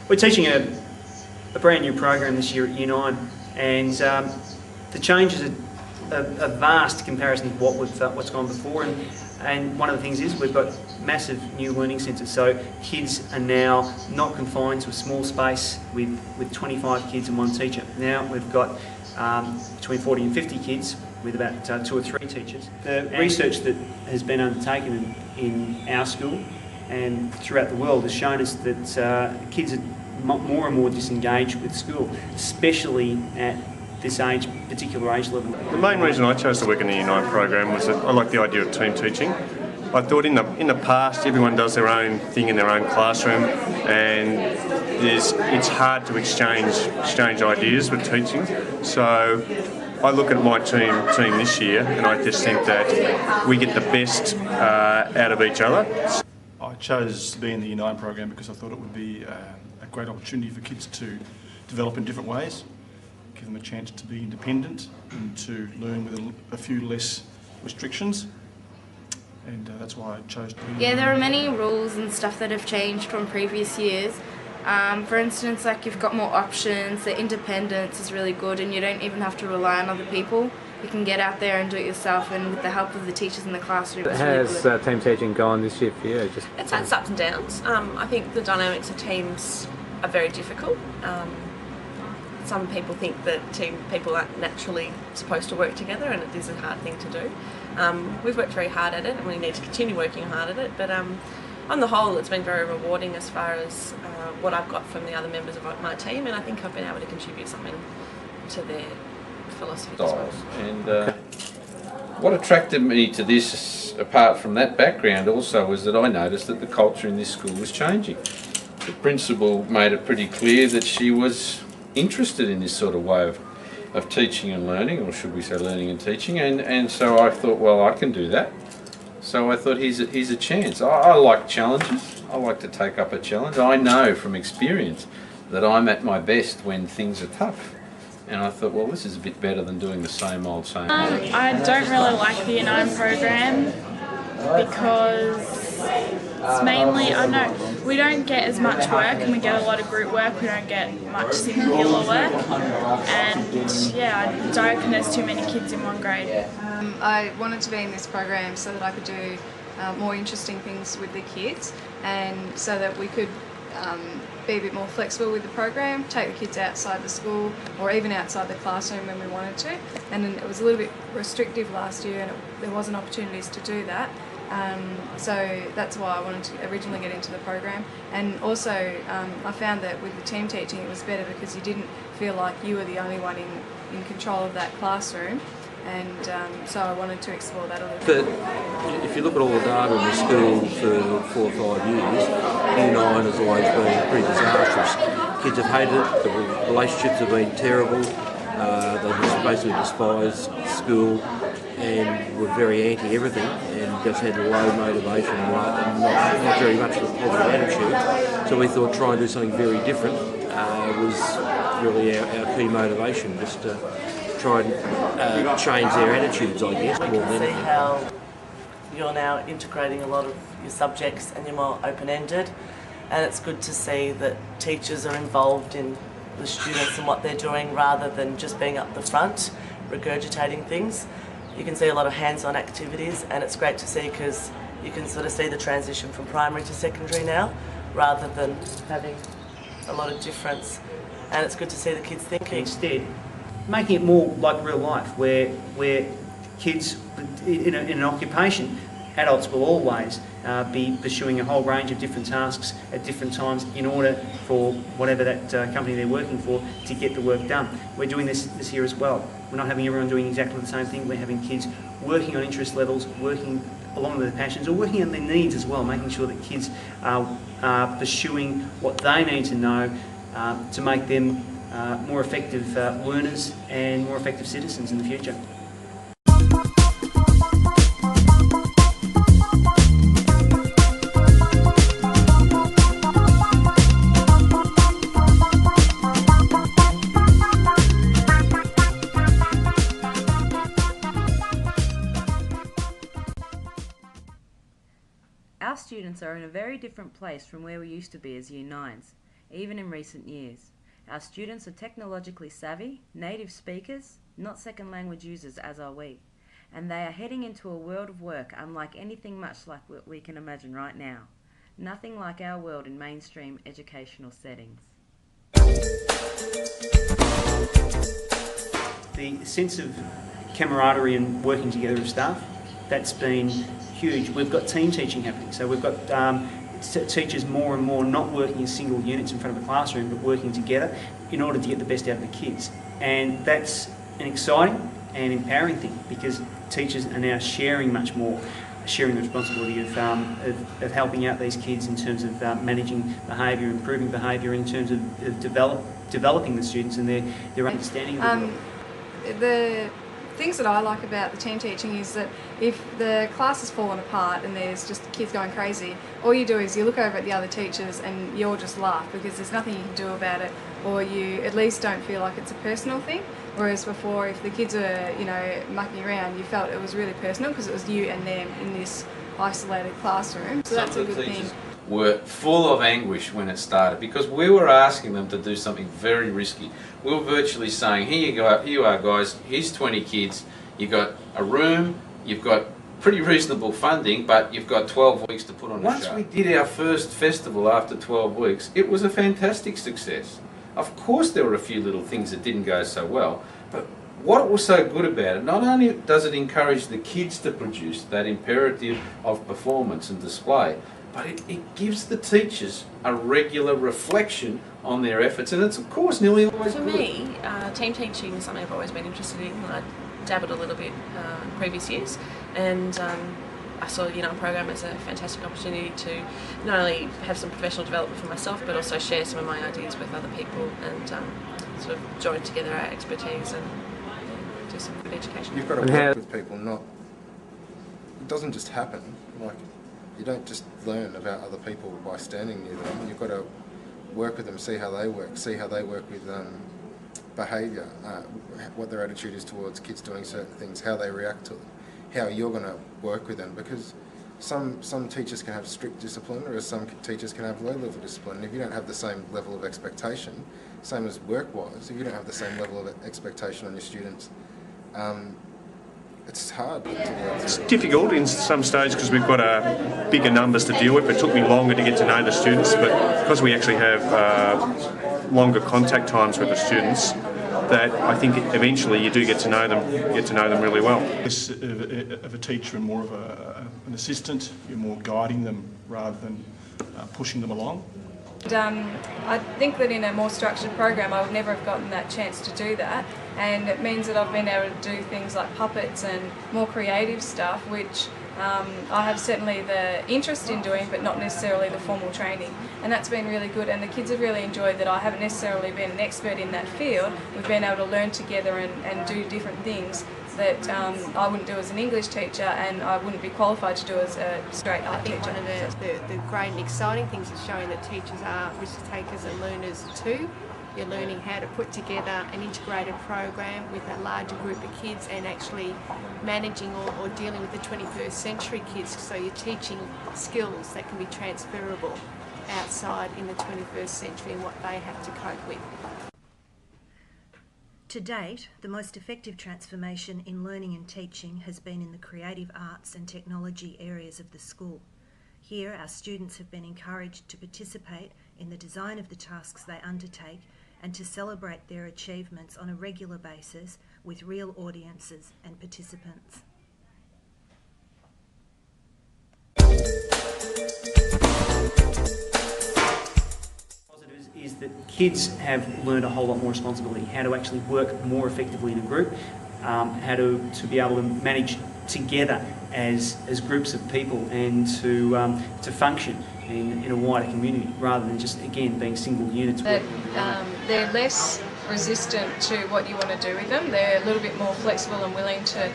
We're teaching a brand new program this year at Year 9, and the changes are vast in comparison to what's gone before. And one of the things is we've got massive new learning centres, so kids are now not confined to a small space with 25 kids and one teacher. Now we've got between 40 and 50 kids with about 2 or 3 teachers. The research that has been undertaken in our school and throughout the world has shown us that kids are more and more disengaged with school, especially at this particular age level. The main reason I chose to work in the Year 9 program was that I like the idea of team teaching. I thought in the past everyone does their own thing in their own classroom, and it's hard to exchange ideas with teaching. So I look at my team this year, and I just think that we get the best out of each other. I chose to be in the Year 9 program because I thought it would be a great opportunity for kids to develop in different ways, give them a chance to be independent and to learn with a few less restrictions, and that's why I chose to be. Yeah, there are many rules and stuff that have changed from previous years. For instance, like you've got more options, the independence is really good, and you don't even have to rely on other people. You can get out there and do it yourself, and with the help of the teachers in the classroom. Has team teaching gone this year for you? It's had its ups and downs. I think the dynamics of teams are very difficult. Some people think that people aren't naturally supposed to work together, and it is a hard thing to do. We've worked very hard at it, and we need to continue working hard at it, but on the whole it's been very rewarding as far as what I've got from the other members of my team, and I think I've been able to contribute something to their philosophy as well. And what attracted me to this, apart from that background also, was that I noticed that the culture in this school was changing. The principal made it pretty clear that she was interested in this sort of way of teaching and learning, or should we say learning and teaching, and so I thought, well, I can do that. So I thought here's a chance. I like challenges. I like to take up a challenge. I know from experience that I'm at my best when things are tough. And I thought, well, this is a bit better than doing the same old. I don't really like the Year 9 program because it's mainly, I know, we don't get as much work, and we get a lot of group work, we don't get much singular work, and yeah, I don't reckon there's too many kids in one grade. I wanted to be in this program so that I could do more interesting things with the kids, and so that we could be a bit more flexible with the program, take the kids outside the school or even outside the classroom when we wanted to. And then it was a little bit restrictive last year, and there wasn't opportunities to do that. So that's why I wanted to originally get into the program. And also I found that with the team teaching it was better because you didn't feel like you were the only one in control of that classroom. And so I wanted to explore that a little bit. But if you look at all the data in the school for 4 or 5 years, Year 9 has always been pretty disastrous. Kids have hated it, the relationships have been terrible, they basically despised school and were very anti-everything and just had low motivation and not very much of a positive attitude. So we thought try and do something very different was really our key motivation, just to try and change their attitudes, I guess. I can see how you're now integrating a lot of your subjects and you're more open-ended, and it's good to see that teachers are involved in the students and what they're doing rather than just being up the front regurgitating things. You can see a lot of hands-on activities, and it's great to see because you can sort of see the transition from primary to secondary now rather than having a lot of difference, and it's good to see the kids thinking. Instead, making it more like real life, where kids in an occupation, adults will always be pursuing a whole range of different tasks at different times in order for whatever that company they're working for to get the work done. We're doing this year as well. We're not having everyone doing exactly the same thing. We're having kids working on interest levels, working along with their passions, or working on their needs as well, making sure that kids are pursuing what they need to know to make them more effective learners and more effective citizens in the future. Our students are in a very different place from where we used to be as Year 9s. even in recent years. Our students are technologically savvy, native speakers, not second language users as are we, and they are heading into a world of work unlike anything much like what we can imagine right now. Nothing like our world in mainstream educational settings. The sense of camaraderie and working together of staff, that's been huge. We've got team teaching happening, so we've got teachers more and more not working as single units in front of a classroom, but working together in order to get the best out of the kids. And that's an exciting and empowering thing, because teachers are now sharing much more, sharing the responsibility of helping out these kids in terms of managing behaviour, improving behaviour, in terms of developing the students and their understanding of the world. The things that I like about the team teaching is that if the class has fallen apart and there's just kids going crazy, all you do is you look over at the other teachers and you all just laugh, because there's nothing you can do about it, or you at least don't feel like it's a personal thing. Whereas before, if the kids were, you know, mucking around, you felt it was really personal because it was you and them in this isolated classroom. So that's a good thing. Were full of anguish when it started, because we were asking them to do something very risky. We were virtually saying, here you are guys, here's 20 kids, you've got a room, you've got pretty reasonable funding, but you've got 12 weeks to put on a show. Once we did our first festival after 12 weeks, it was a fantastic success. Of course there were a few little things that didn't go so well, but what was so good about it, not only does it encourage the kids to produce that imperative of performance and display, but it gives the teachers a regular reflection on their efforts, and it's of course nearly always good. For me, team teaching is something I've always been interested in. I dabbled a little bit in previous years, and I saw the Unite program as a fantastic opportunity to not only have some professional development for myself, but also share some of my ideas with other people and sort of join together our expertise and do some good education. You've got to work with people, it doesn't just happen. Like, you don't just learn about other people by standing near them. You've got to work with them, see how they work with behaviour, what their attitude is towards kids doing certain things, how they react to them, how you're going to work with them, because some teachers can have strict discipline, whereas some teachers can have low level discipline. And if you don't have the same level of expectation, same as work-wise, if you don't have the same level of expectation on your students, it's hard to work. It's difficult in some stages because we've got bigger numbers to deal with. It took me longer to get to know the students, but because we actually have longer contact times with the students, that I think eventually you do get to know them really well. Less of a teacher and more of an assistant. You're more guiding them rather than pushing them along. I think that in a more structured program I would never have gotten that chance to do that, and it means that I've been able to do things like puppets and more creative stuff, which I have certainly the interest in doing, but not necessarily the formal training, and that's been really good, and the kids have really enjoyed that I haven't necessarily been an expert in that field. We've been able to learn together and do different things that I wouldn't do as an English teacher, and I wouldn't be qualified to do as a straight art teacher. One of the great and exciting things is showing that teachers are risk takers and learners too. You're learning how to put together an integrated program with a larger group of kids and actually managing or dealing with the 21st century kids, so you're teaching skills that can be transferable outside in the 21st century and what they have to cope with. To date, the most effective transformation in learning and teaching has been in the creative arts and technology areas of the school. Here, our students have been encouraged to participate in the design of the tasks they undertake and to celebrate their achievements on a regular basis with real audiences and participants. Is that kids have learned a whole lot more responsibility, how to actually work more effectively in a group, how to be able to manage together as groups of people and to function in a wider community rather than just, again, being single units. They're less resistant to what you want to do with them. They're a little bit more flexible and willing to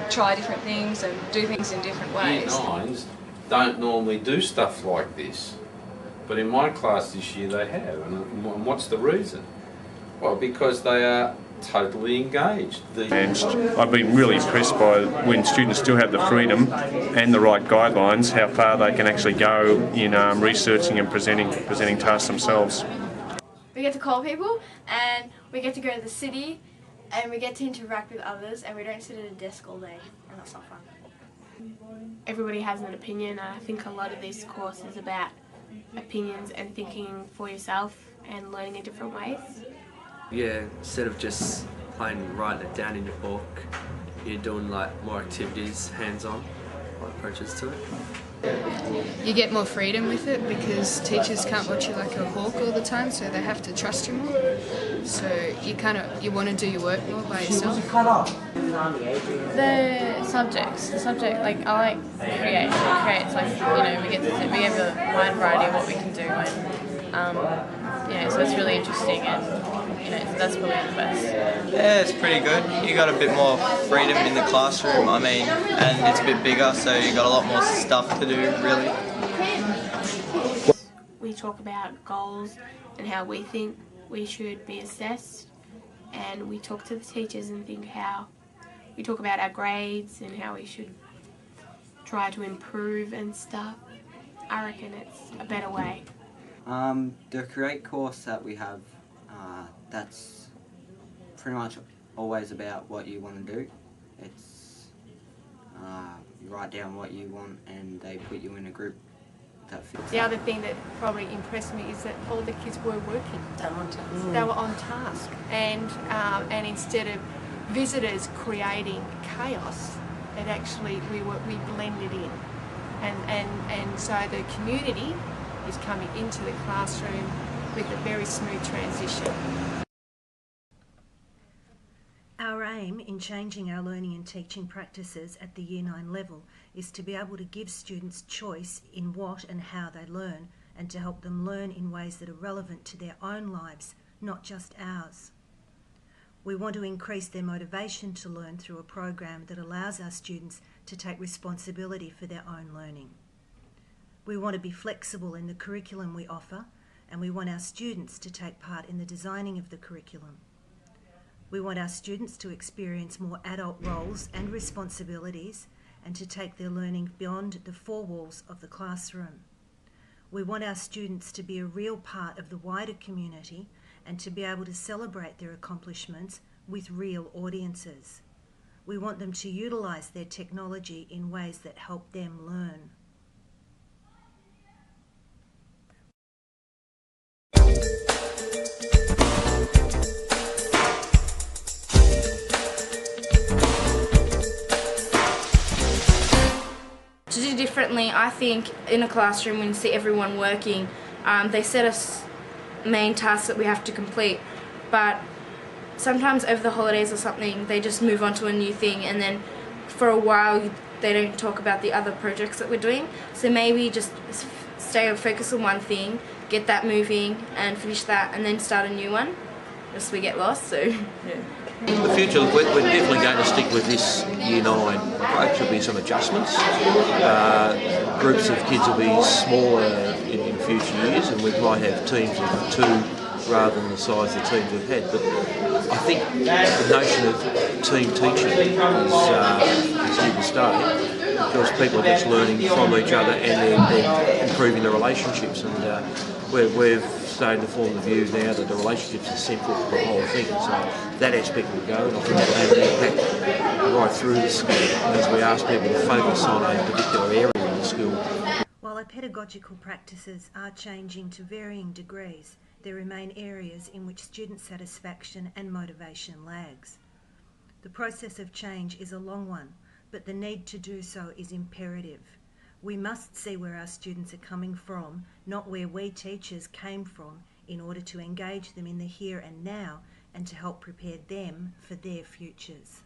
try different things and do things in different ways. Year 9s don't normally do stuff like this. But in my class this year they have, and what's the reason? Well, because they are totally engaged. And I've been really impressed by when students still have the freedom and the right guidelines, how far they can actually go in researching and presenting tasks themselves. We get to call people and we get to go to the city and we get to interact with others and we don't sit at a desk all day, and that's not fun. Everybody has an opinion, and I think a lot of this course is about opinions and thinking for yourself and learning in different ways. Yeah, instead of just writing it down in your book, you're doing like more activities, hands-on approaches to it. You get more freedom with it because teachers can't watch you like a hawk all the time, so they have to trust you more. So you want to do your work more by yourself. The subject, like I like creates like, you know, we have a wide variety of what we can do, and you know, so it's really interesting, and you know, so that's probably the best. Yeah, it's pretty good. You got a bit more freedom in the classroom, I mean, and it's a bit bigger, so you got a lot more stuff to do, really. We talk about goals and how we think we should be assessed, and we talk to the teachers and we talk about our grades and how we should try to improve and stuff. I reckon it's a better way. The Create course that we have, that's pretty much always about what you want to do. It's you write down what you want and they put you in a group that fits. The other thing that probably impressed me is that all the kids were working. They were on task. They were on task, and instead of visitors creating chaos, it actually we blended in, and so the community is coming into the classroom with a very smooth transition. Our aim in changing our learning and teaching practices at the Year 9 level is to be able to give students choice in what and how they learn, and to help them learn in ways that are relevant to their own lives, not just ours. We want to increase their motivation to learn through a program that allows our students to take responsibility for their own learning. We want to be flexible in the curriculum we offer, and we want our students to take part in the designing of the curriculum. We want our students to experience more adult roles and responsibilities and to take their learning beyond the four walls of the classroom. We want our students to be a real part of the wider community and to be able to celebrate their accomplishments with real audiences. We want them to utilise their technology in ways that help them learn. To do differently, I think in a classroom when you see everyone working, they set us main tasks that we have to complete, but sometimes over the holidays or something they just move on to a new thing, and then for a while they don't talk about the other projects that we're doing. So maybe just stay focused on one thing, get that moving and finish that, and then start a new one, just we get lost. So yeah. In the future, we're definitely going to stick with this Year 9 approach. There'll be some adjustments. Groups of kids will be smaller in future years, and we might have teams of 2 rather than the size of the teams we've had. But I think the notion of team teaching is here to stay, because people are just learning from each other and they're improving the relationships. And we've started to form the view now that the relationships are central to the whole thing. So that aspect will go, and I think that'll have an impact right through the school as we ask people to focus on a particular area in the school. While our pedagogical practices are changing to varying degrees, there remain areas in which student satisfaction and motivation lags. The process of change is a long one, but the need to do so is imperative. We must see where our students are coming from, not where we teachers came from, in order to engage them in the here and now and to help prepare them for their futures.